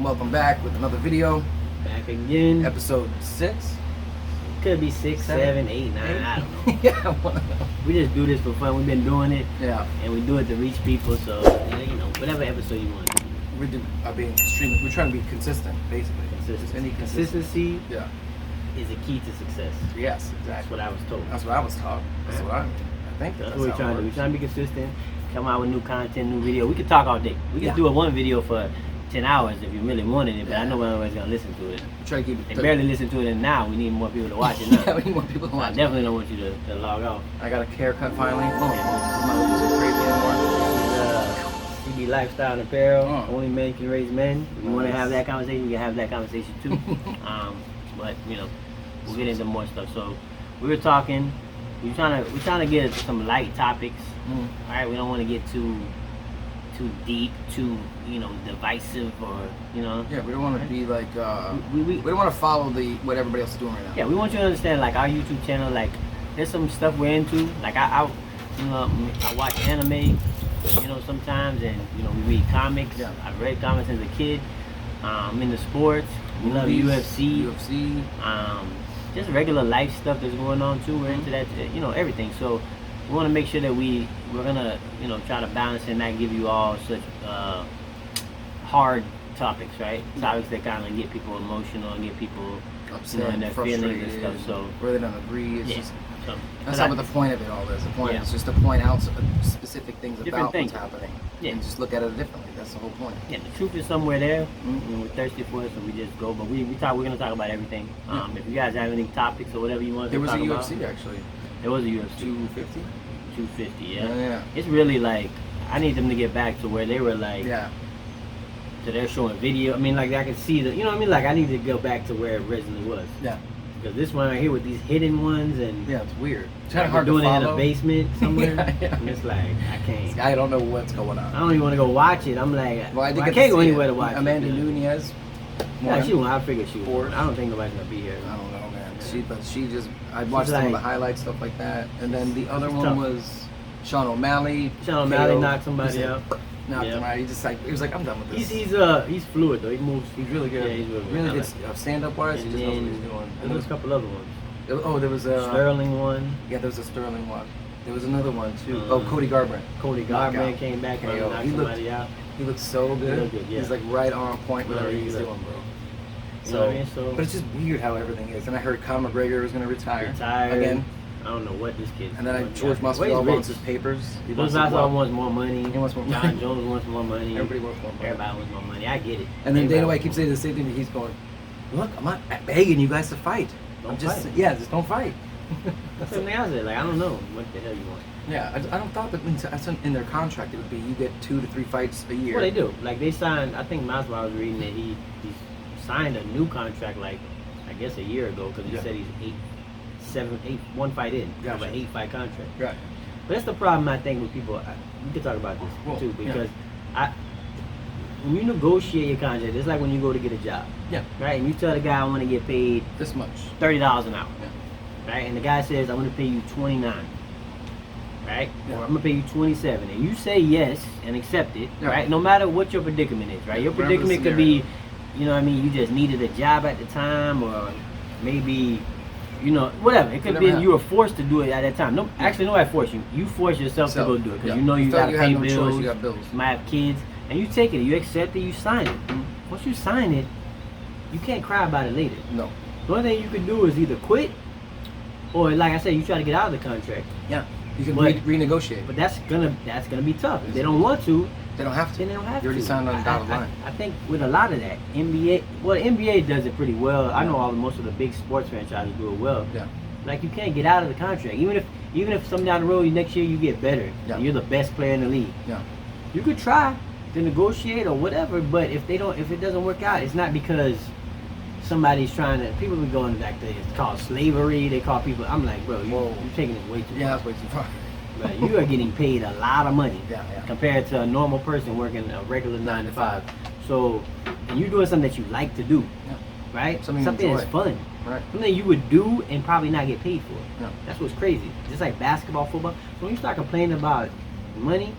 welcome back with another video. Back again. Episode 6. Could be 6, 7, 8, 9. I don't know. Yeah, I wanna know. We just do this for fun. We've been doing it. Yeah. And we do it to reach people. So you know, whatever episode you want. We're trying to be consistent, basically. Consistency. Yeah. Is a key to success. Yes, exactly. That's what I was told. That's what I was taught. That's what I think. That's what we're trying to do. We're trying to be consistent. Come out with new content, new video. We could talk all day. We could do one video for 10 hours if you really wanted it, but I know everybody's gonna listen to it. Try to keep it. They barely listen to it, and now we need more people to watch it now. Yeah, we need more people to watch I definitely don't want you to log off. I got a haircut finally. I'm not looking so crazy anymore. CB Lifestyle and Apparel. Only men can raise men. If you want to have that conversation, you can have that conversation too. But you know, we'll get into more stuff. So we were talking. We're trying to get some light topics. All right, we don't want to get too deep, too divisive, or Yeah, we don't want to be like we don't want to follow what everybody else is doing right now. Yeah, we want you to understand, like, our YouTube channel, like, there's some stuff we're into. Like I watch anime, sometimes, and we read comics. Yeah. I've read comics as a kid. I'm into sports. We love UFC. Just regular life stuff that's going on too. We're into that, everything. So we want to make sure that we're gonna, try to balance and not give you all such hard topics, right? Topics that kind of get people emotional and get people upset, in their feelings and stuff. So where they don't agree, it's just so, that's not what the point of it all is. The point is just to point out specific things about what's happening, and just look at it differently. That's the whole point. Yeah, the truth is somewhere there. And we're thirsty for it, so we just go. But we're gonna talk about everything. If you guys have any topics or whatever you want to talk about. There was a UFC actually. There was a UFC. 250. 250, yeah. Yeah. It's really like, I need them to get back to where they were like. Yeah. So they're showing video. I mean, like, I can see the, Like, I need to go back to where it originally was. Yeah. Because this one right here with these hidden ones and it's weird. It's kind of hard doing it in a basement somewhere. Yeah. And it's like, I can't. I don't know what's going on. I don't even want to go watch it. I'm like, well, I can't go anywhere to watch Amanda it. Nunes. Yeah, she won. I figured she won. I don't think nobody's gonna be here. I don't know, man. She just. I watched some of the highlights, stuff like that, and then the other one was Sean O'Malley. Sean O'Malley knocked somebody out. Knocked him out. He was like, I'm done with this. He's fluid though. He moves. He's really good. Yeah, he's really good. Stand-up wise, he just knows what he's doing. And there was a couple other ones. Oh, there was a Sterling one. Yeah, there was a Sterling one. There was another one too. Cody Garbrandt. Cody Garbrandt came back and knocked somebody out. He looked so good. He looked good, yeah. He's like right on point with everything he's doing, bro. So, but it's just weird how everything is. And I heard Conor McGregor was going to retire again. I don't know what this kid. And then George Masvidal wants his papers. George Masvidal wants more money. He wants more money. John Jones wants more money. Everybody wants more money. Everybody wants more money. I get it. And then Dana White keeps saying the same thing. He's going, look, I'm not begging you guys to fight. Just don't fight. That's the thing I said. Like, I don't know what the hell you want. Yeah, I don't thought that in their contract it would be you get 2 to 3 fights a year. Well, they do. Like, they signed. I think Masvidal was reading that he signed a new contract like I guess a year ago because he said he's 1 fight in of an 8-fight contract. Right. But that's the problem I think with people. We could talk about this too because when you negotiate your contract, it's like when you go to get a job. Yeah. Right. And you tell the guy I want to get paid this much, $30 an hour. Yeah. Right. And the guy says I'm going to pay you $29. Right? Yeah. Or I'm gonna pay you $27, and you say yes and accept it, right? No matter what your predicament is, right? Your predicament could be, you just needed a job at the time, or maybe, whatever. It could be you were forced to do it at that time. No, actually, nobody forced you. You force yourself to go do it because you gotta pay bills. You got bills. You might have kids, and you take it. You accept it. You sign it. Once you sign it, you can't cry about it later. No. The only thing you can do is either quit, or like I said, you try to get out of the contract. Yeah. You can renegotiate. But that's gonna be tough. If they don't want to, they don't have to. Then they don't have to. You already signed on the dotted line. I think with a lot of that, NBA does it pretty well. I know most of the big sports franchises do it well. Yeah. Like, you can't get out of the contract. Even if some down the road next year you get better, and you're the best player in the league. Yeah. You could try to negotiate or whatever, but if it doesn't work out, it's not because somebody's trying to. People be going back to it's called slavery. They call people. I'm like, bro, you're taking it way too far. Yeah, that's way too far. But you are getting paid a lot of money compared to a normal person working a regular 9 to 5. So, and you're doing something that you like to do, right? Something that's fun. Right. Something you would do and probably not get paid for. Yeah. That's what's crazy. Just like basketball, football. So when you start complaining about money,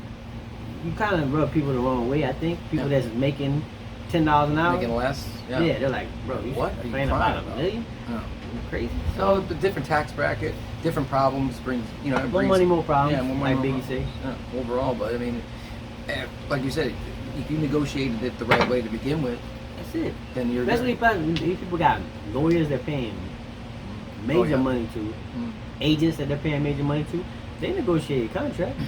you kind of rub people the wrong way, I think. People that's making $10 $10 an hour. Making less. Yeah. Yeah, they're like, bro, you what? Are you paying about $1 million? No. Crazy. So the different tax bracket, different problems brings, you know, more money, more problems. Yeah, more money, like more Biggie says. Yeah, overall, but I mean, like you said, if you negotiated it the right way to begin with, that's it. Then you're especially if these people got lawyers they're paying major money to, agents that they're paying major money to. They negotiate a contract.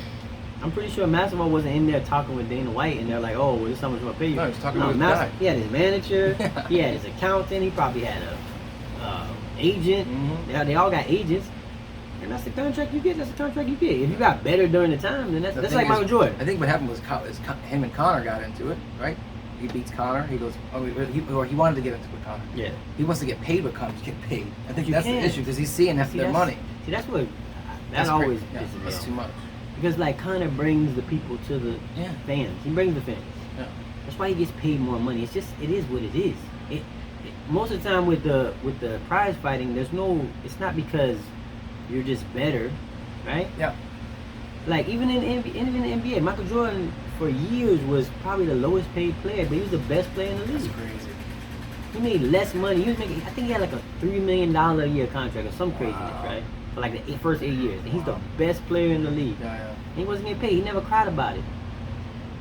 I'm pretty sure Massimo wasn't in there talking with Dana White, and they're like, "Oh, well, this is how much I'm gonna pay you." No, he was talking to his guy. He had his manager. He had his accountant. He probably had a agent. They all got agents, and that's the contract you get. That's the contract you get. If you got better during the time, then that's like Michael Jordan. I think what happened was him and Connor got into it, right? He beats Connor. He goes, he wanted to get into it with Connor. Yeah. He wants to get paid what Connor's getting paid. I think that's can. the issue because he's seeing their money. See, that's what that always pisses me off. That's too much. Because like Connor brings the people to the fans. He brings the fans. Yeah. That's why he gets paid more money. It's just it is what it is. Most of the time with the prize fighting, there's no. It's not because you're just better, right? Yeah. Like even in the NBA, Michael Jordan for years was probably the lowest paid player, but he was the best player in the league. That's crazy. He made less money. He was making. I think he had like a $3 million a year contract or some craziness, right? For like the first 8 years, and he's the best player in the league. Yeah. And he wasn't getting paid. He never cried about it.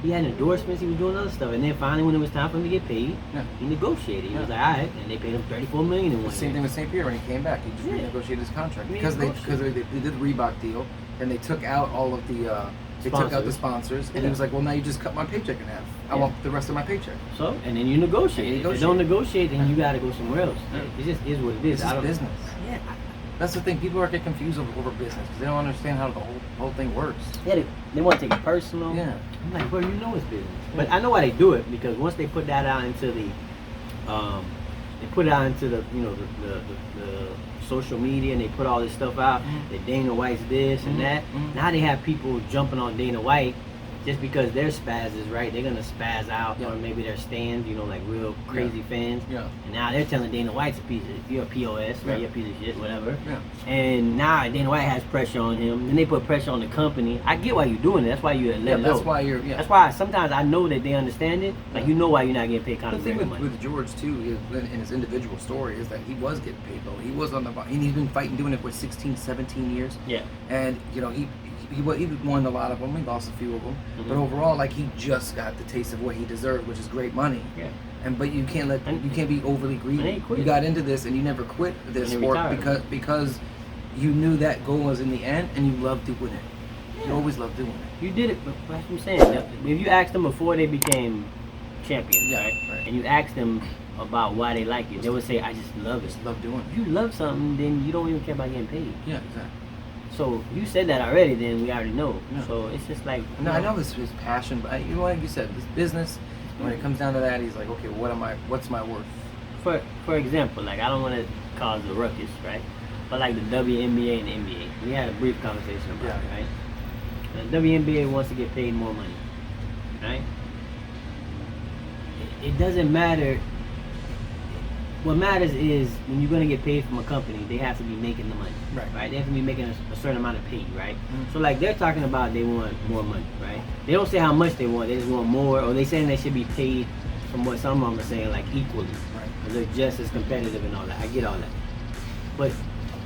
He had endorsements. He was doing other stuff, and then finally, when it was time for him to get paid, he negotiated. He was like, "All right," and they paid him $34 million in 1 year. Same thing with St. Pierre when he came back. He just renegotiated his contract because they did the Reebok deal, and they took out all of the. They took out the sponsors, and he was like, "Well, now you just cut my paycheck in half. I want the rest of my paycheck." So, and then you negotiate. If you don't negotiate, then you got to go somewhere else. It just is what it is. It's business. Yeah. That's the thing. People are getting confused over business because they don't understand how the whole thing works. Yeah, they want to take it personal. Yeah. I'm like, bro, you know it's business. But I know why they do it because once they put that out into the, the social media and they put all this stuff out that Dana White's this and that. Now they have people jumping on Dana White just because they're spazzes, right? They're gonna spaz out, or maybe they're stands, like real crazy fans. Yeah. And now they're telling Dana White's a piece of, you're a POS, right? You're a piece of shit, whatever. Yeah. And now Dana White has pressure on him, and they put pressure on the company. I get why you're doing it. That's why you're letting that's why you're. Yeah. That's why sometimes I know that they understand it. Like you know why you're not getting paid The thing with George too, in his individual story, is that he was getting paid low. He was on the and he's been fighting, doing it for 16, 17 years. Yeah. And he won a lot of them. He lost a few of them, but overall, like he just got the taste of what he deserved, which is great money. Yeah. But you can't be overly greedy. You got into this and you never quit this sport because you knew that goal was in the end and you loved doing it. Yeah. You always loved doing it. You did it, but that's what I'm saying. If you asked them before they became champions, right? And you asked them about why they like it, they would say, "I just love it. Just love doing it." If you love something, then you don't even care about getting paid. Yeah, exactly. So you said that already, then we already know. Yeah. So it's just like no, I know this is his passion, but like you said, this business. When it comes down to that, he's like, okay, what's my worth? For example, like I don't want to cause a ruckus, right? But like the WNBA and the NBA, we had a brief conversation about it, right? The WNBA wants to get paid more money, right? It doesn't matter. What matters is when you're gonna get paid from a company, they have to be making the money, right? They have to be making a certain amount of pay, right? So like they're talking about they want more money, right? They don't say how much they want; they just want more, or they saying they should be paid from what some of them are saying, like equally, right? Because they're just as competitive and all that. I get all that, but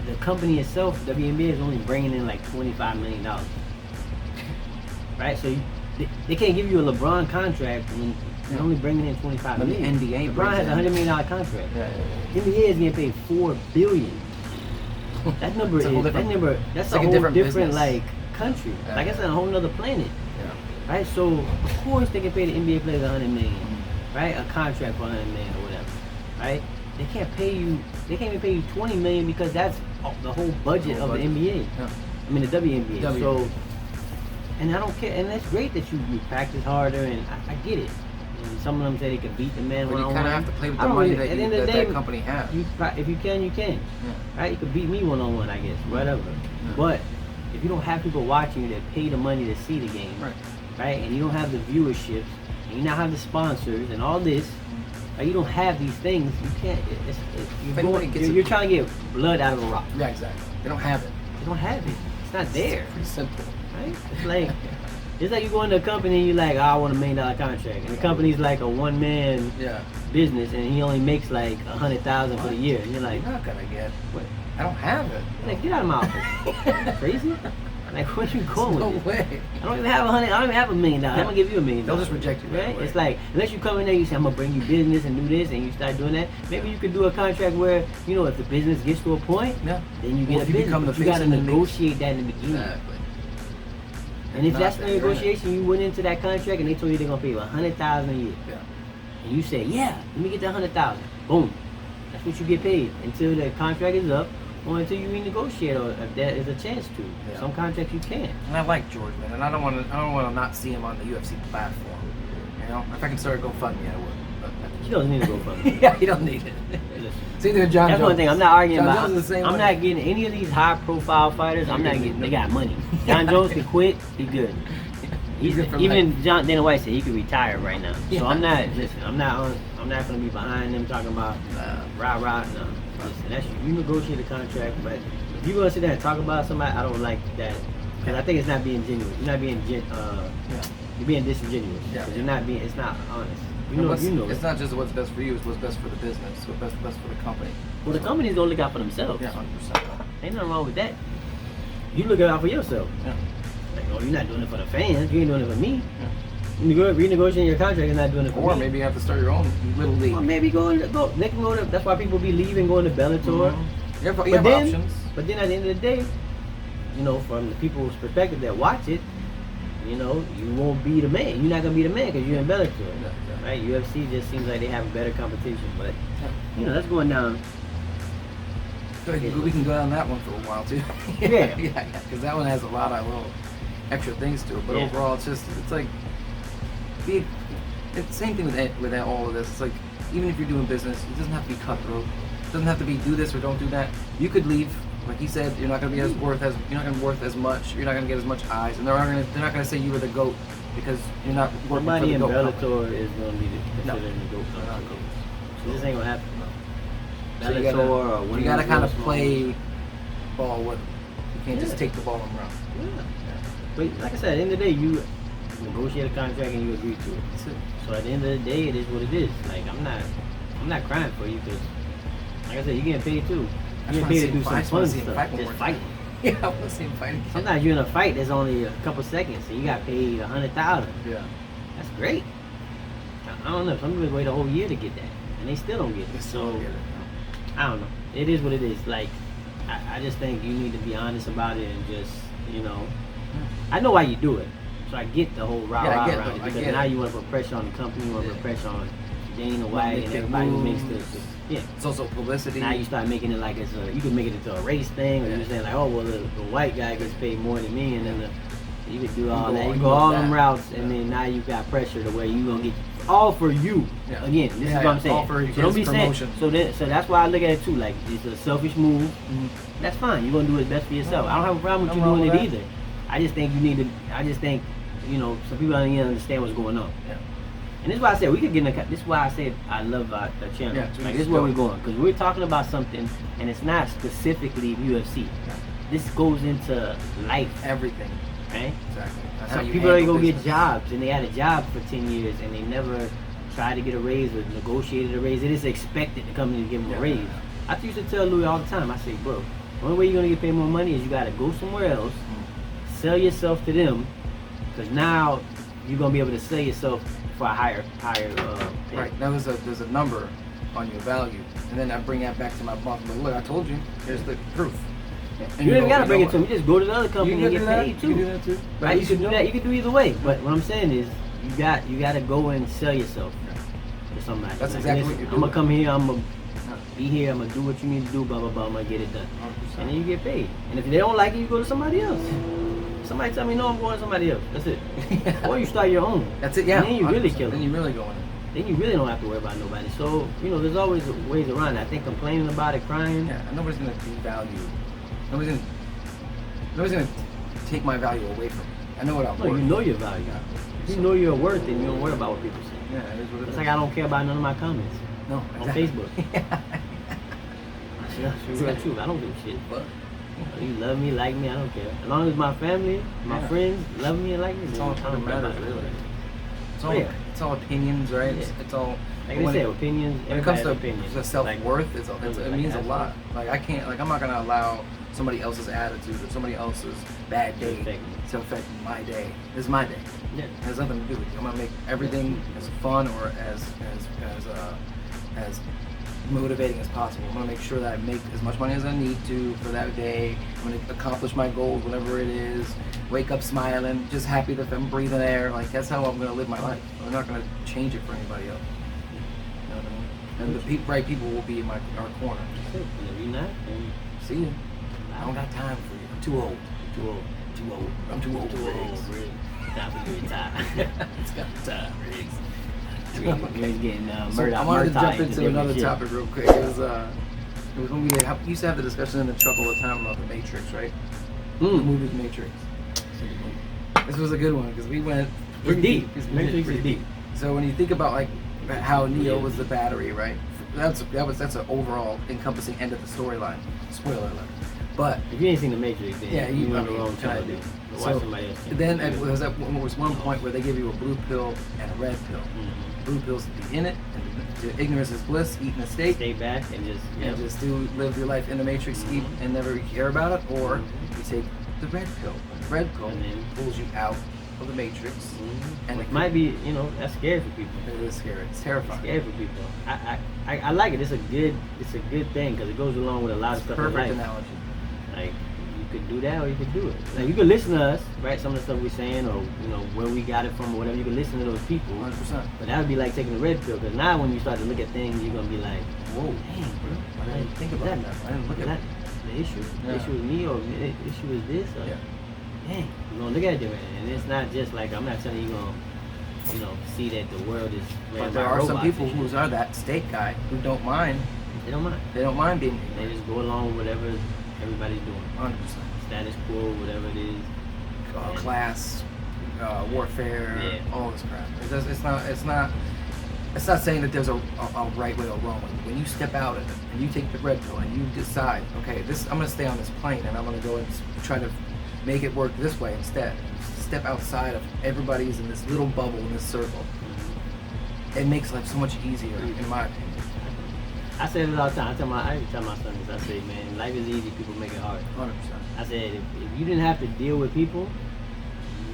the company itself, WNBA, is only bringing in like $25 million, right? So they can't give you a LeBron contract when they're only bringing in $25 million. The NBA LeBron has a $100 million contract. NBA is getting paid $4 billion. That number is that's like a whole different like country. Like it's on a whole nother planet. Yeah. Right? So of course they can pay the NBA players $100 million, right? A contract for $100 million or whatever. Right? They can't even pay you $20 million because that's the whole budget of the NBA. Yeah. I mean the WNBA. So and I don't care, and that's great that you practice harder, and I get it. And some of them say they can beat the man one-on-one. You kind of have to play with the money that company has. If you can, you can. Yeah. Right? You can beat me one-on-one, I guess, whatever. Yeah. But if you don't have people watching you that pay the money to see the game, right? And you don't have the viewership, and you not have the sponsors and all this, you don't have these things, you can't. You're trying to get blood out of a rock. Yeah, exactly. They don't have it. They don't have it. It's not there. It's pretty simple. Right? It's like, It's like you go into a company and you're like, oh, I want $1 million contract. And the company's like a one-man business and he only makes like $100,000 for the year. And you're like, you're not going to get what? I don't have it. Like, get out of my office. Are you crazy? Like, what you going no with? way. I don't even have $100. I don't even have $1 million. I'm gonna give you $1 million. They'll just reject you, right? It's like unless you come in there, you say I'm gonna bring you business and do this, and you start doing that. Maybe you could do a contract where if the business gets to a point, then you get a business. But you gotta negotiate that in the beginning. Exactly. And if that's the negotiation, you went into that contract and they told you they're gonna pay you $100,000 a year, and you say, yeah, let me get that $100,000. Boom, that's what you get paid until the contract is up. Or until you renegotiate, or if there is a chance to. Yeah. Some contracts you can. And I like George, man, and I don't want to not see him on the UFC platform. If I can start a GoFundMe, I would. But he doesn't need a GoFundMe. Yeah, he don't need it. See, John That's Jones. one thing I'm not arguing John about. Jones is the same I'm way. not getting any of these high-profile fighters. I'm not getting. They got money. John Jones can quit. He good. Even Dana White said he could retire right now. So I'm not. Listen, I'm not gonna be behind them talking about rah. No. Listen, that's you negotiate a contract, but if you're gonna sit there and talk about somebody, I don't like that because I think it's not being genuine. You're not being you're being disingenuous. Yeah. You're not being. It's not honest. You know. It's not just what's best for you. It's what's best for the business. What's best for the company. Well, the company's gonna look out for themselves. Yeah, 100%. Ain't nothing wrong with that. You look out for yourself. Yeah. Like, oh, you're not doing it for the fans. You ain't doing it for me. Yeah. Renegotiating your contract is not doing it for me. Or maybe you have to start your own little league. Or maybe go. They can go to. That's why people be leaving, going to Bellator. Mm-hmm. You have options. But then at the end of the day, from the people's perspective that watch it, you won't be the man. You're not gonna be the man because you're in Bellator, right? UFC just seems like they have better competition, but that's going down. We can go down that one for a while too. Yeah, because that one has a lot of little extra things to it. But overall, it's like it's the same thing with all of this. It's like even if you're doing business, it doesn't have to be cutthroat. It doesn't have to be do this or don't do that. You could leave. Like he said, you're not going to be worth as much. You're not going to get as much eyes, and they're not going to say you were the GOAT because you're not working for the GOAT. Somebody in Bellator is going to be considered the GOAT. So this ain't going to happen. So you got to kind of play ball with them. You can't just take the ball and run. Yeah. But like I said, at the end of the day, you negotiate a contract and you agree to it. That's it. So at the end of the day, it is what it is. Like I'm not crying for you because, like I said, you're getting paid too. You're paid to do some fun stuff. Just fight. Yeah, I want to see him fight again. Sometimes you're in a fight that's only a couple seconds, and you got paid $100,000. Yeah. That's great. I don't know. Some people wait a whole year to get that, and they still don't get it. So I don't know. It is what it is. Like I just think you need to be honest about it and just I know why you do it. So I get the whole rah around it because now you want to put pressure on the company, you want to put pressure on Dana White and everybody who makes this. Yeah. It's also publicity. Now you start making it like you can make it into a race thing, or you're saying like, oh well, the white guy gets paid more than me, and then you could do all that. You go all them routes, and then now you got pressure to where you gonna get all for you. Yeah. Again, this is what I'm saying. All for so don't be saying. So that's why I look at it too. Like it's a selfish move. Mm-hmm. That's fine. You're gonna do what's best for yourself. I don't have a problem with you doing it either. I just think you need to. I just think some people don't even understand what's going on. Yeah. And this is why I said we could get in the. This is why I said I love our channel. Yeah, like this is where we're going because we're talking about something, and it's not specifically UFC. Yeah. This goes into life, everything, right? Exactly. That's how people that go get jobs, and they had a job for 10 years, and they never tried to get a raise or negotiated a raise. They just expected the company to give them a raise. I used to tell Louis all the time. I say, bro, the only way you're gonna get paid more money is you gotta go somewhere else, sell yourself to them, because now you're gonna be able to sell yourself for a higher right. Now there's a number on your value, and then I bring that back to my boss. Like, look, I told you. Here's the proof. And you don't gotta bring it to me. Just go to the other company and get paid too. You can do that too. Right? You can do that. You can do either way. But what I'm saying is, you gotta go and sell yourself to somebody. That's exactly what you're doing. I'm gonna come here. I'm gonna be here. I'm gonna do what you need to do. Blah blah blah. I'm gonna get it done. 100%. And then you get paid. And if they don't like it, you go to somebody else. Somebody tell me no, I'm going to somebody else. That's it. Or you start your own. That's it. Yeah. And then you really kill it. Then you really go in. Then you really don't have to worry about nobody. So there's always ways around it. I think complaining about it, crying. Yeah. And nobody's gonna devalue. Nobody's gonna take my value away from me. I know what I'm worth. You know your value. You know your worth, and you don't worry about what people say. Yeah, it is what it is. It's like I don't care about none of my comments. No. On Facebook. That's the real truth. I don't give a shit. But You love me, like me, I don't care. As long as my family, my friends love me and like me, it's all I don't that care matters, about it. really. It's all opinions, right? Yeah. It's all. Like they say, opinions. When it comes to opinions. self-worth, it means a lot. Like I'm not gonna allow somebody else's attitude or somebody else's bad day to affect my day. It's my day. Yeah. It has nothing to do with you. I'm gonna make everything as fun or as motivating as possible. I'm gonna make sure that I make as much money as I need to for that day. I'm gonna accomplish my goals, whatever it is. Wake up smiling, just happy that I'm breathing air. Like that's how I'm gonna live my life. I'm not gonna change it for anybody else. You know what I mean? And the right people will be in our corner. And if you're not, then see you. I don't got time for you. I'm too old. I'm too old. Riggs. Time for you to retire. It's got time, Riggs. Riggs getting So I wanted to jump into another topic real quick. It was when we used to have the discussion in the truck all the time about the Matrix, right? The movie The Matrix. This was a good one because we went. It's deep. Matrix is deep. So when you think about like how Neo was the battery, right? That's an overall encompassing end of the storyline. Spoiler alert. But if you ain't seen The Matrix, then you on the wrong channel. So then there was one point where they give you a blue pill and a red pill. Mm-hmm. Blue pills to be in it, and the ignorance is bliss. Eating a steak, stay back and just live your life in the Matrix, and never care about it. Or you take the red pill. The red pill pulls you out of the Matrix, and it might be, that's scary for people. It is scary. It's terrifying. It's scary for people. I like it. It's a good thing because it goes along with a lot of stuff in life. Perfect analogy. Like you could do that or you could do it. Like you could listen to us, right? Some of the stuff we're saying or where we got it from or whatever. You could listen to those people. 100%. But that would be like taking the red pill because now when you start to look at things, you're gonna be like, whoa, dang, bro. I didn't think about that. I didn't look at that. The issue. The issue is me or the issue is this. Or, dang, you're gonna look at it, and it's not just like I'm not telling you gonna see that the world is ran but there by are robots some people and shit. who are that state guy who don't mind. They don't mind. They don't mind being. They just go along with whatever everybody's doing. 100%. Status quo, whatever it is. Class, warfare, all this crap. It's not saying that there's a right way or wrong way. When you step out of it and you take the red pill and you decide, okay, I'm going to stay on this plane and I'm going to go and try to make it work this way instead. Step outside of everybody's in this little bubble, in this circle. It makes life so much easier, in my opinion. I say it all the time. I tell my sons, I say, man, life is easy. People make it hard. 100%. I said, if you didn't have to deal with people,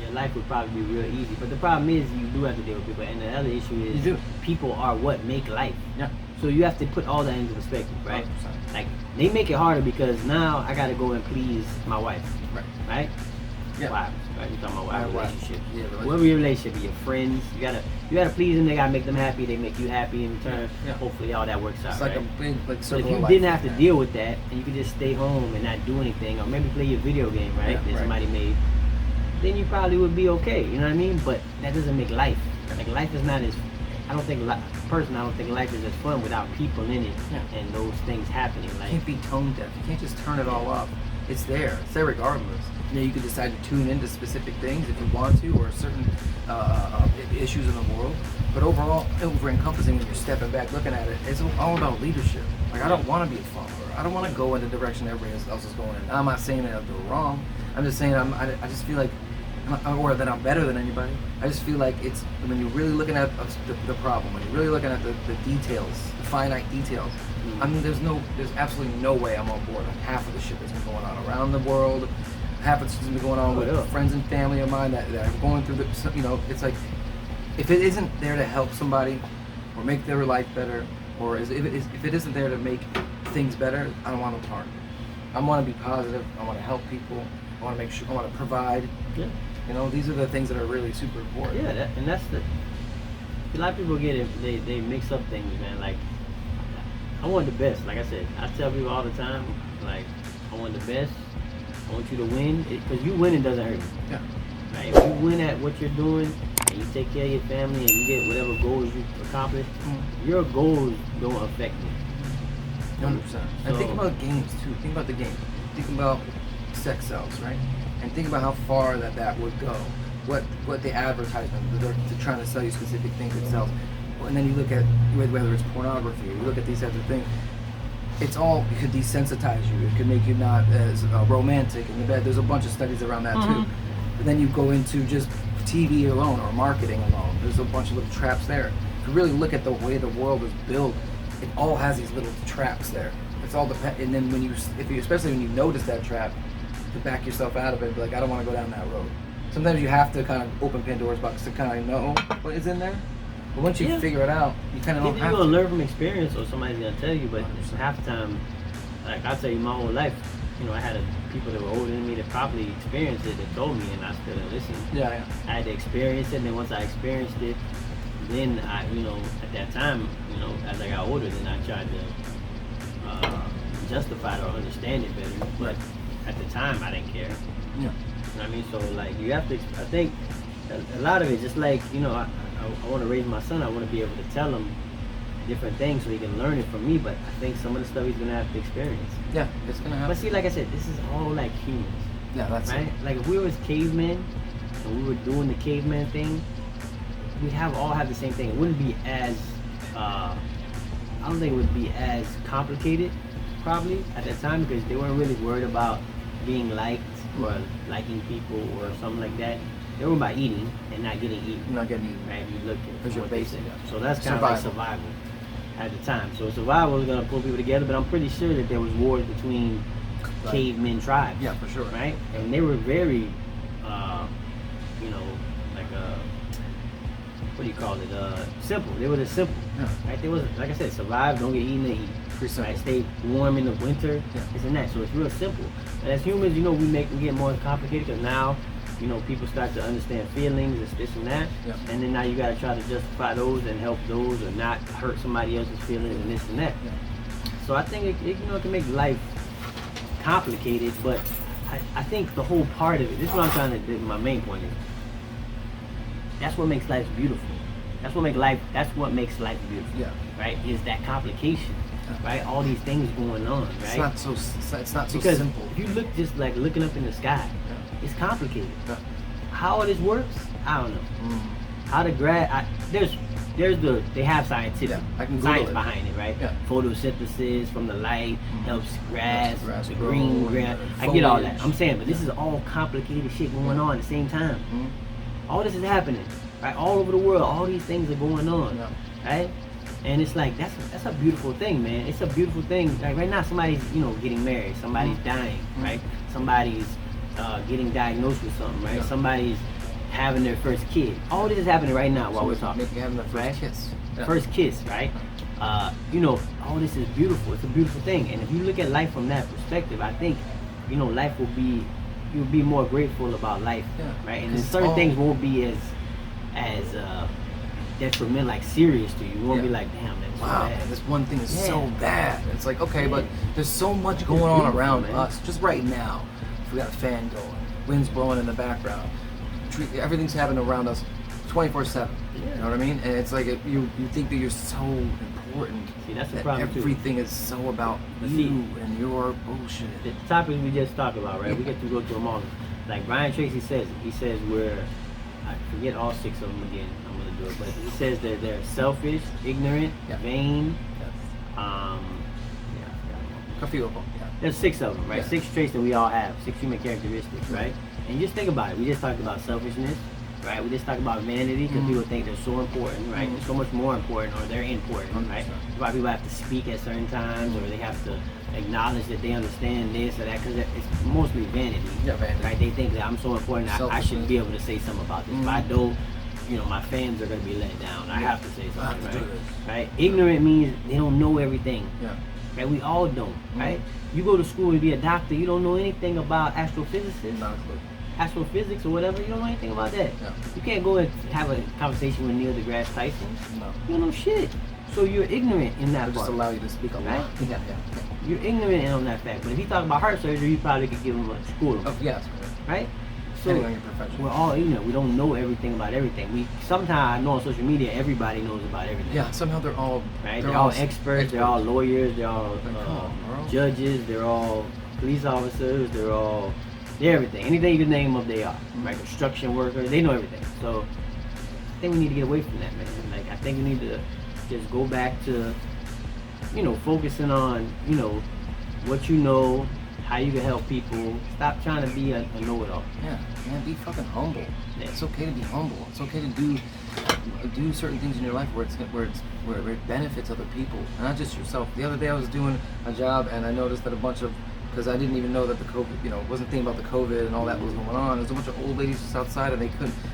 your life would probably be real easy. But the problem is, you do have to deal with people. And the other issue is, people are what make life. Yeah. So you have to put all that into perspective, right? 100%. Like they make it harder because now I got to go and please my wife. Right? Yeah. Wives, right? You're talking about relationship. Yeah, whatever your relationship, your friends, you gotta please them. They gotta make them happy. They make you happy in return. Yeah. Hopefully, all that works out. It's like right? a big circle. But if you didn't have to deal with that, and you could just stay home and not do anything, or maybe play your video game, right? That somebody made, then you probably would be okay. You know what I mean? But that doesn't make life. Like life is not as. I don't think life is as fun without people in it and those things happening. Like, you can't be tone deaf. You can't just turn it all off. It's there. It's there regardless. You can decide to tune into specific things if you want to, or certain issues in the world. But overall, over encompassing when you're stepping back, looking at it, it's all about leadership. Like I don't want to be a follower. I don't want to go in the direction everybody else is going in. I'm not saying that I'm doing wrong. I'm just saying I just feel like, or that I'm better than anybody. I just feel like it's when you're really looking at the problem, when you're really looking at the details, the finite details. I mean, there's absolutely no way I'm on board on half of the shit that's been going on around the world. Half of it's been going on with friends and family of mine that are going through it's like, if it isn't there to help somebody or make their life better, or if it isn't there to make things better, I don't want to part. I want to be positive. I want to help people. I want to make sure. I want to provide. Yeah. These are the things that are really super important. Yeah, and that's a lot of people get it. They mix up things, man. Like I want the best. Like I said, I tell people all the time, like I want the best. I want you to win, because you winning doesn't hurt you. Yeah. Right? If you win at what you're doing, and you take care of your family, and you get whatever goals you accomplish, your goals don't affect you. 100%. And think about games too. Think about the game. Think about sex sells, right? And think about how far that would go. What the advertisement, they're trying to sell you specific things that sells. And then you look at whether it's pornography, you look at these types of things. it's all, it could desensitize you. It could make you not as romantic in the bed. There's a bunch of studies around that too. But then you go into just TV alone or marketing alone. There's a bunch of little traps there. If you really look at the way the world is built, it all has these little traps there. It's all and then when you, especially when you notice that trap, to back yourself out of it, be like, I don't want to go down that road. Sometimes you have to kind of open Pandora's box to kind of know what is in there. But once you figure it out, you kind of don't have to. You're going to learn from experience, or somebody's going to tell you, but 100%. Half the time, like I'll tell you my whole life, you know, I had people that were older than me that probably experienced it that told me, and I still didn't listen. Yeah. I had to experience it, and then once I experienced it, then I, you know, at that time, you know, as I got older, then I tried to justify it or understand it better. But at the time, I didn't care. Yeah. You know what I mean? So, like, you have to, I think a lot of it, just like, you know, I want to raise my son, I want to be able to tell him different things so he can learn it from me, but I think some of the stuff he's going to have to experience. Yeah, it's going to happen. But see, like I said, this is all like humans. Yeah, that's right. Like if we were cavemen and we were doing the caveman thing, we'd all have the same thing. It wouldn't be as, I don't think it would be as complicated probably at that time, because they weren't really worried about being liked or liking people or something like that. They were about eating and not getting eaten. Not getting eaten. Right? You look at your basic. So that's kind of like survival at the time. So survival was going to pull people together, but I'm pretty sure that there was wars between cavemen tribes. Yeah, for sure. Right? And they were very, you know, like what do you call it? Simple. They were just simple. Yeah. Right? They was, like I said, survive, don't get eaten, and eat. Right? Stay warm in the winter. Yeah. This and that. So it's real simple. And as humans, you know, we get more complicated because now, you know, people start to understand feelings, it's this and that, and then now you got to try to justify those and help those or not hurt somebody else's feelings and this and that. Yeah. So I think it you know, it can make life complicated, but I think the whole part of it, this is what I'm trying to, my main point is, that's what makes life beautiful. That's what makes life beautiful. Yeah. Right? Is that complication. Right? All these things going on, right? It's not so because simple. If you look just like looking up in the sky, it's complicated. Yeah. How this works, I don't know. How the they have scientific science behind it, right? Yeah. Photosynthesis from the light helps grass the grow, green grass. I get all that. I'm saying, but this is Yeah. all complicated shit going on at the same time. All this is happening, right? All over the world, all these things are going on, right? And it's like that's a beautiful thing, man. It's a beautiful thing. Like right now, somebody's getting married, somebody's dying, right? Somebody's getting diagnosed with something, right? Somebody's having their first kid. All this is happening right now while we're talking. Having their first kiss. First kiss, right? All this is beautiful. It's a beautiful thing. And if you look at life from that perspective, I think, life you'll be more grateful about life, right? And then certain things won't be as detrimental, like serious to you. You won't be like, damn, that's so bad. This one thing is so bad. It's like, okay, but there's so much going on around us just right now. If we got a fan going, wind's blowing in the background, everything's happening around us 24/7. You know what I mean? And it's like you think that you're so important. See, that's the that problem everything is so about you and your bullshit. The topics we just talked about, right? We get to go through them all. Like Brian Tracy says, he says I forget all 6 of them again. I'm gonna do it, but he says that they're selfish, ignorant, vain. A few of them. There's 6 of them, right? 6 traits that we all have, 6 human characteristics, right? And just think about it. We just talked about selfishness, right? We just talked about vanity because people think they're so important, right? They're so much more important, or they're important, right? That's why people have to speak at certain times, or they have to acknowledge that they understand this or that, because it's mostly vanity, right? They think that I'm so important, I should be able to say something about this. If I don't, my fans are going to be let down. I have to say something, right? Ignorant means they don't know everything. Right? We all don't, right? You go to school and be a doctor, you don't know anything about astrophysics, astrophysics or whatever, you don't know anything about that. You can't go and have a conversation with Neil deGrasse Tyson. You don't know shit. So you're ignorant in that part. Just allow you to speak a lot. You're ignorant on that fact. But if he talk about heart surgery, you probably could give him a school. Right? So we're all ignorant. We don't know everything about everything. Sometimes I know on social media everybody knows about everything. Yeah, somehow they're all They're all experts. They're all lawyers. They're all judges. They're all police officers. They're everything. Anything you can name up, they are. Right? Construction workers. They know everything. So I think we need to get away from that, man. Like I think we need to just go back to focusing on, what you know, how you can help people. Stop trying to be a know-it-all. Yeah, man, be fucking humble. Yeah. It's okay to be humble. It's okay to do certain things in your life where it benefits other people, and not just yourself. The other day I was doing a job and I noticed that because I didn't even know that the COVID, wasn't thinking about the COVID and all that was going on. There's a bunch of old ladies just outside and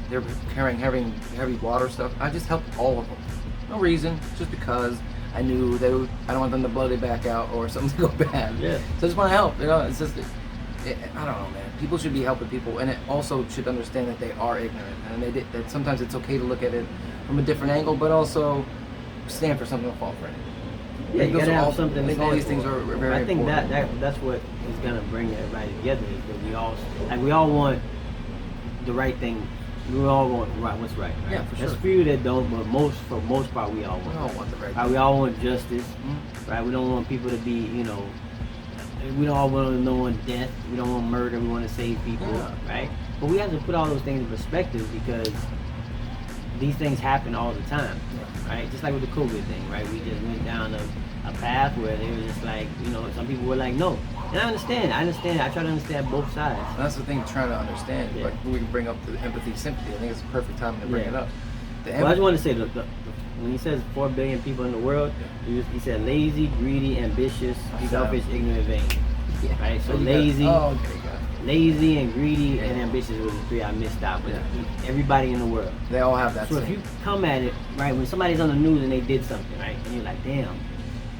they were carrying heavy water stuff. I just helped all of them. No reason, just because I knew I don't want them to blow their back out or something to go bad. Yeah. So I just want to help. It's just, I don't know, man. People should be helping people, and it also should understand that they are ignorant, and that sometimes it's okay to look at it from a different angle, but also stand for something and fall for it. Yeah, you gotta have something. I think all these things are very I think important. that's what is gonna bring everybody together. Is that we all want the right thing. We all want what's right. Yeah, for sure. There's few that don't, but for most part, we all want. We all want the right. Right? We all want justice. Right? We don't want people to be, we don't all want no one death. We don't want murder. We want to save people. Yeah. Right? But we have to put all those things in perspective because these things happen all the time. Yeah. Right? Just like with the COVID thing. Right? We just went down a path where they were just like, some people were like, no. And I understand. I try to understand both sides. And that's the thing, trying to understand. Yeah. Like we can bring up the empathy, sympathy. I think it's a perfect time to bring it up. Well, I just want to say, when he says 4 billion people in the world, he said lazy, greedy, ambitious, selfish, ignorant, vain. Yeah. Right? So lazy, okay, lazy and greedy and ambitious was the 3 I missed out. But everybody in the world. They all have that. So if you come at it, right, when somebody's on the news and they did something, right, and you're like, damn,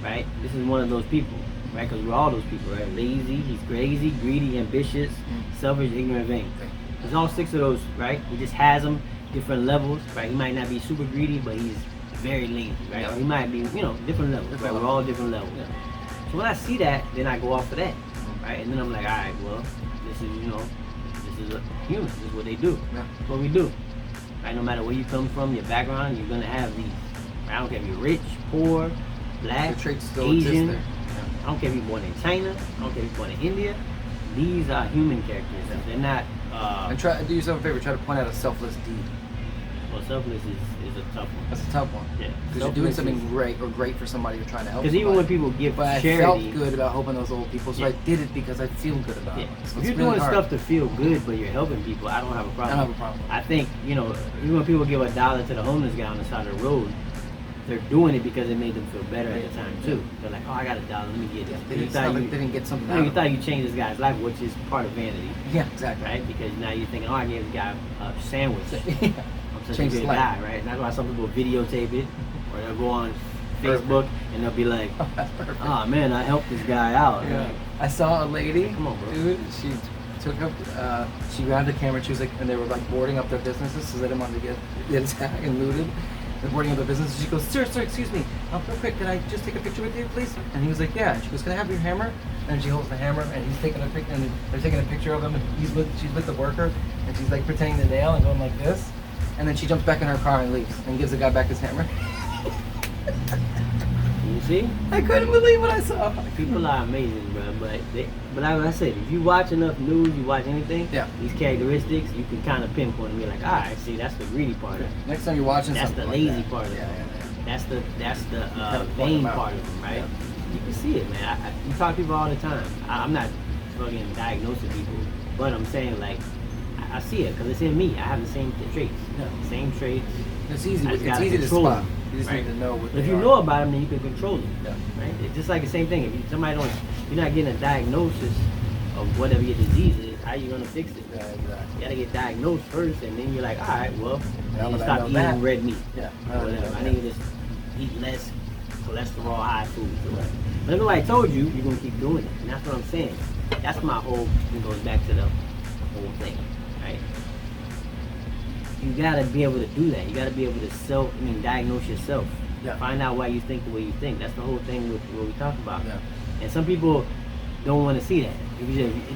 right, this is one of those people. Right, because we're all those people, right? Lazy, he's crazy, greedy, ambitious, selfish, ignorant, vain. There's all 6 of those, right? He just has them, different levels, right? He might not be super greedy, but he's very lazy, right? Or he might be, different levels, right? We're all different levels. Yeah. So when I see that, then I go off of that, right? And then I'm like, all right, well, this is a human. This is what they do. Yeah. That's what we do. Right? No matter where you come from, your background, you're gonna have these. Right? I don't care if you're rich, poor, black, The traits still exist Asian. there. I don't care if you're born in China. I don't care if you're born in India. These are human characteristics. They're not. And try do yourself a favor. Try to point out a selfless deed. Well, selfless is a tough one. That's a tough one. Yeah. Because you're doing something great for somebody. You're trying to help. Because even when people give but charity, I felt good about helping those old people, so I did it because I feel good about it. So if you're doing stuff to feel good, but you're helping people, I don't have a problem. I don't have a problem. I think even when people give $1 to the homeless guy on the side of the road, they're doing it because it made them feel better at the time too. They're like, oh, I got $1, let me get this. They didn't get something out you of it. thought you changed this guy's life, which is part of vanity. Yeah, exactly. Right? Because now you're thinking, oh, I gave this guy a sandwich. Yeah. I'm such Change a his good life. guy, right? And that's why some people videotape it, or they'll go on Facebook and they'll be like, That's perfect. oh man, I helped this guy out. Yeah. Like, I saw a lady, Come on, bro. dude. She took up, she grabbed the camera. She was like, and they were like boarding up their businesses, so they didn't want to get attacked and looted. They're boarding up their businesses. She goes, sir, excuse me, real quick, can I just take a picture with you, please? And he was like, yeah. And she goes, can I have your hammer? And she holds the hammer, and he's taking a picture, and they're taking a picture of him, and she's with the worker, and she's like pretending to nail and going like this, and then she jumps back in her car and leaves, and gives the guy back his hammer. you see? I couldn't believe what I saw. People are amazing, bro. But like I said, if you watch enough news, you watch anything, these characteristics, you can kind of pinpoint and be like, all right, see, that's the greedy part of it. Next time you're watching That's something the like lazy that. part of it. That's the Kind of vain point them out. part of it, right? Yeah. You can see it, man. You talk to people all the time. I'm not fucking diagnosing people, but I'm saying like I see it because it's in me. I have the same traits. Yeah. Same traits. It's easy. I just It's gotta easy to control spot. them, You just right? need to know what. But if they you are. know about them, then you can control them. Yeah. Right? It's just like the same thing. If somebody you're not getting a diagnosis of whatever your disease is, how you gonna fix it? Yeah, exactly. You gotta get diagnosed first, and then you're like, all right, well, Now I need to that I stop know eating that. red meat. Yeah. Or whatever. I need to just eat less cholesterol, high foods. Or whatever. But if nobody told you, you're gonna keep doing it, and that's what I'm saying. That's my whole. It goes back to the whole thing, right? You gotta be able to do that. You gotta be able to diagnose yourself. Yeah. Find out why you think the way you think. That's the whole thing with what we talk about. Yeah. And some people don't want to see that.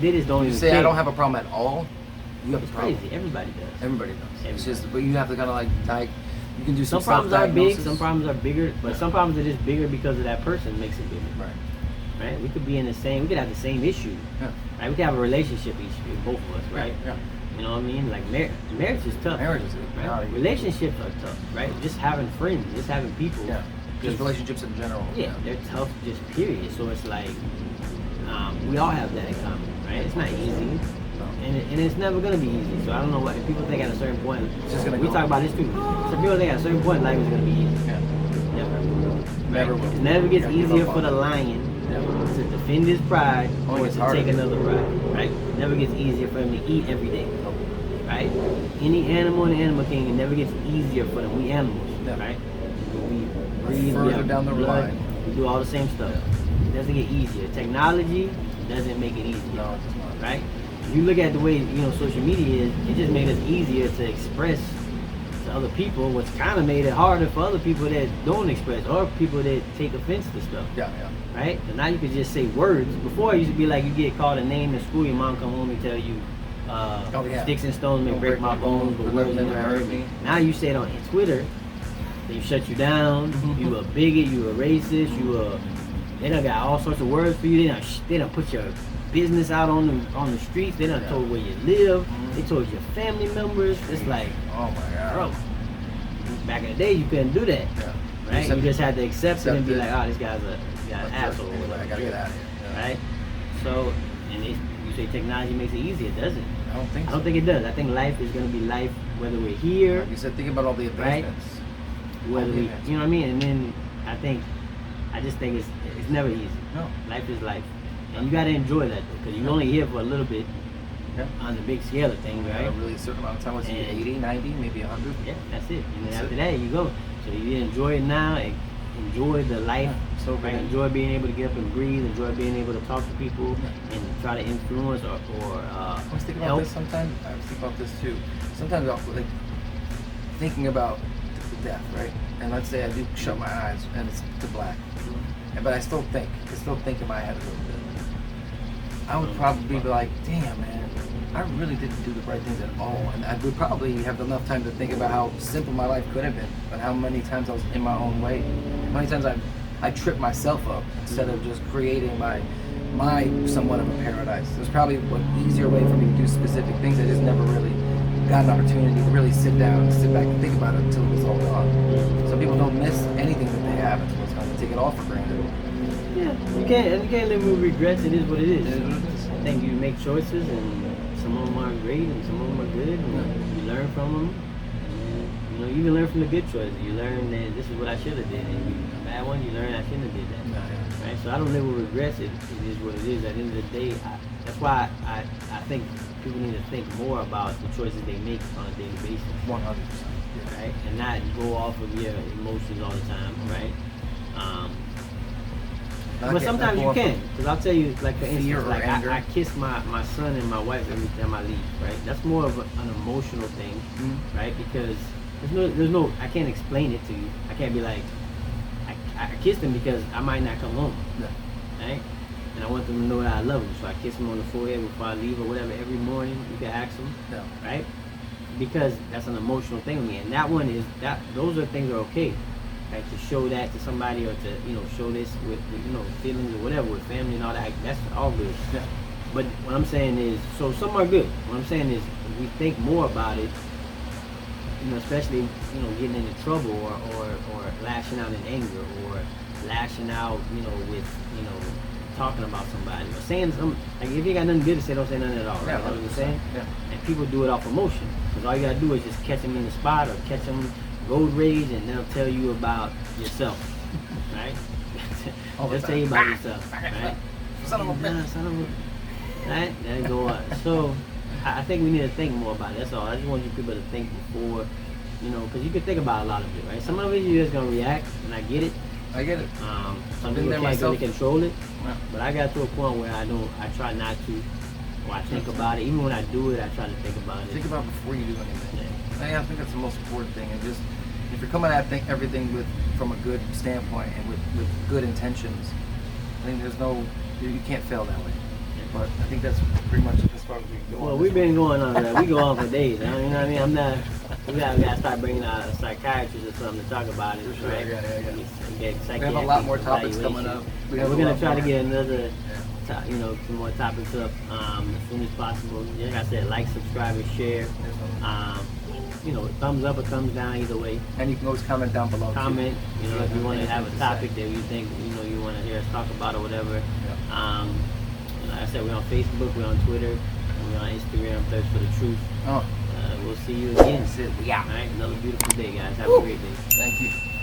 They just don't You even say care. I don't have a problem at all. You have It's a problem. crazy. Everybody does. Everybody does. It's Everybody. just, but you have to kind of like you can do Some some problems are big, self-diagnosis. some problems are bigger, but Yeah. some problems are just bigger because of that person makes it bigger. Right. Right? We could be in we could have the same issue. Yeah. Right? We could have a relationship issue, both of us, right? Yeah. You know what I mean? Like marriage is tough. Marriage is Right? Relationships are tough, right? Just having friends, just having people. Yeah. Just relationships in general. Yeah, they're tough, just period. So it's like we all have that in common, right? It's not easy, and it's never gonna be easy. So I don't know what people think at a certain point. It's just gonna we talk about this too. So people think at a certain point life is gonna be easy. Yeah. Never. Never will. It never gets easier for the lion to defend his pride or to take another ride, right? It never gets easier for him to eat every day, right? Any animal in the animal kingdom, it never gets easier for them. We animals, right? We breathe, further down the blood, line. we do all the same stuff. It doesn't get easier. Technology doesn't make it easier, No, it does not. right? If you look at the way social media is, it just made us easier to express to other people, what's kind of made it harder for other people that don't express or people that take offense to stuff. Yeah. Right? And now you can just say words. Before it used to be like you get called a name in school, your mom come home and tell you sticks and stones may break my bones, but words never hurt me. Now you say it on Twitter, they shut you down, you a bigot, you a racist, they done got all sorts of words for you, they done put your business out on the streets, they done told where you live, they told your family members. It's like, oh my God, bro, back in the day you couldn't do that, right? You just had to accept it and be like, oh, this guy's an asshole. I gotta get out of here. Right? So, and you say technology makes it easy. It doesn't. I don't think so. I don't think it does. I think life is going to be life whether we're here. Like you said, think about all the advancements. Right? Whether we, you know what I mean? And then I just think it's never easy. No. Life is life. And you got to enjoy that though, because you're only here for a little bit on the big scale of things, right? Really a certain amount of time, let's say 80, 90, maybe 100. Yeah, that's it. And then after that, you go. So you enjoy it now and enjoy the life. So right? Enjoy being able to get up and breathe. Enjoy being able to talk to people and try to influence or I was thinking about help. this sometimes. I was thinking about this too. Sometimes I'll like thinking about death, right? And let's say I do shut my eyes and it's to black, but I still think in my head a little bit. I would probably be like, damn man, I really didn't do the right things at all. And I would probably have enough time to think about how simple my life could have been, but how many times I was in my own way. How many times I tripped myself up instead of just creating my somewhat of a paradise. There's probably an easier way for me to do specific things. I just never really got an opportunity to really sit down and sit back and think about it until it was all gone. Some people don't miss anything that they have until it's gone. They take it all for granted. Yeah, you can't live with regrets. It is what it is. It is what it is. I think you make choices, and some of them are great, and some of them are good, and you learn from them. And you even learn from the good choices. You learn that this is what I should have did, and the bad one, you learn I shouldn't have did that. Right? So I don't live with regrets. It is what it is. At the end of the day, that's why I think people need to think more about the choices they make on a daily basis. 100%. Right? And not go off of your emotions all the time, right? But sometimes you can, because I'll tell you, like for instance, like I kiss my son and my wife every time I leave, right? That's more of an emotional thing, right? Because there's no, I can't explain it to you. I can't be like, I kissed him because I might not come home, right? And I want them to know that I love them, so I kiss them on the forehead before I leave or whatever every morning. You can ask them, right? Because that's an emotional thing with me, and that one is that. Those are things that are okay. Right, to show that to somebody or to show this with feelings or whatever with family and all that, that's all good. But what I'm saying is, so some are good. What I'm saying is, if we think more about it, especially getting into trouble or lashing out in anger or lashing out with talking about somebody or saying something, like if you got nothing good to say, don't say nothing at all. Right? You know what I'm saying? And people do it off emotion, because all you gotta do is just catch them in the spot or catch them road rage, and they'll tell you about yourself, right? They'll tell you about yourself, right? Son of a bitch. Right? Then go on. So I think we need to think more about it. That's all. I just want you people to think before, because you can think about a lot of it, right? Some of it you're just gonna react, and I get it. I get it. Some people can't really control it, but I got to a point where I try not to, or I think about it. Even when I do it, I try to think about it. Think about it before you do anything. I think that's the most important thing, and just if you're coming at everything from a good standpoint and with good intentions, I think you can't fail that way. But I think that's pretty much as far as we can go. Well, we've been going on that. We go on for days. You know what I mean? I'm not. We gotta start bringing out a psychiatrist or something to talk about it. For sure, right? yeah. We have a lot more topics coming up. We're gonna try to get another some more topics up as soon as possible. Like I said, like, subscribe, and share. Thumbs up or thumbs down, either way. And you can always comment down below. Comment, if you want to have a topic that you think you want to hear us talk about or whatever. Yeah. Like I said, we're on Facebook, we're on Twitter, and we're on Instagram. Thirst for the Truth. Oh. We'll see you again. That's it. Yeah. All right, another beautiful day, guys. Have a great day. Thank you.